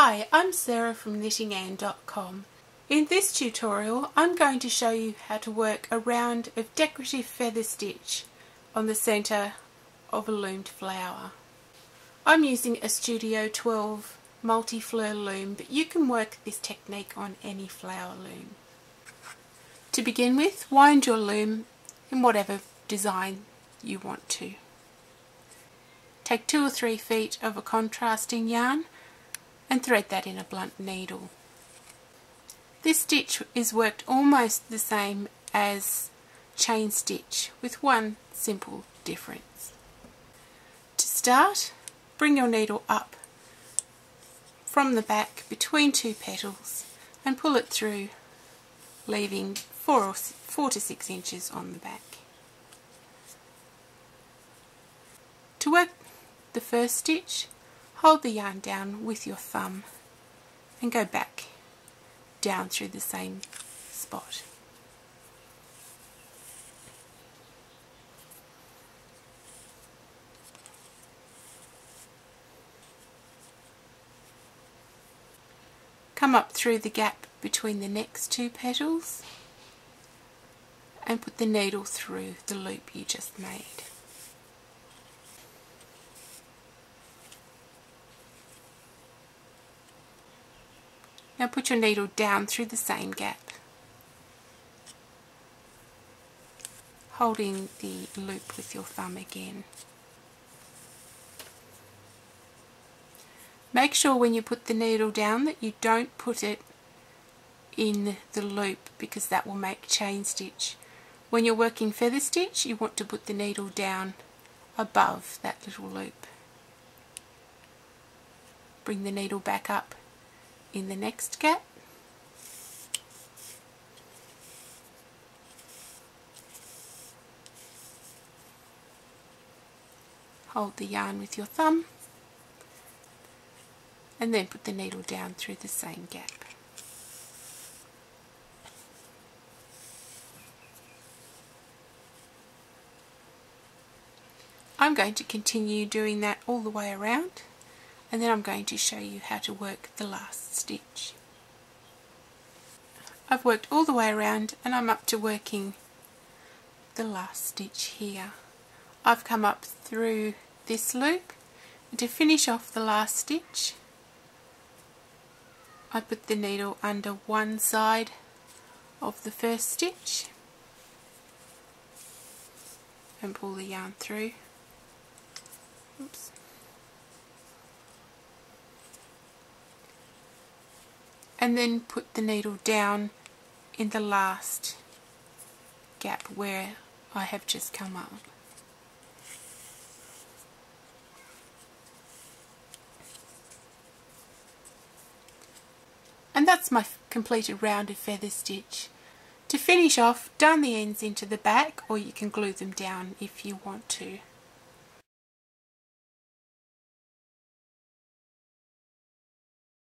Hi, I'm Sarah from Knitting-and.com. In this tutorial I'm going to show you how to work a round of decorative feather stitch on the centre of a loomed flower. I'm using a Studio 12 multi-fleur loom, but you can work this technique on any flower loom. To begin with, wind your loom in whatever design you want to. Take 2 or 3 feet of a contrasting yarn and thread that in a blunt needle. This stitch is worked almost the same as chain stitch, with one simple difference. To start, bring your needle up from the back between 2 petals and pull it through, leaving 4 to 6 inches on the back. To work the first stitch, hold the yarn down with your thumb and go back down through the same spot. Come up through the gap between the next 2 petals and put the needle through the loop you just made. Now put your needle down through the same gap, holding the loop with your thumb again. Make sure when you put the needle down that you don't put it in the loop, because that will make chain stitch. When you're working feather stitch, you want to put the needle down above that little loop. Bring the needle back up in the next gap, hold the yarn with your thumb and then put the needle down through the same gap. I'm going to continue doing that all the way around, and then I'm going to show you how to work the last stitch. I've worked all the way around and I'm up to working the last stitch here. I've come up through this loop, and to finish off the last stitch I put the needle under one side of the first stitch and pull the yarn through. Oops. And then put the needle down in the last gap where I have just come up. And that's my completed round of feather stitch. To finish off, darn the ends into the back, or you can glue them down if you want to.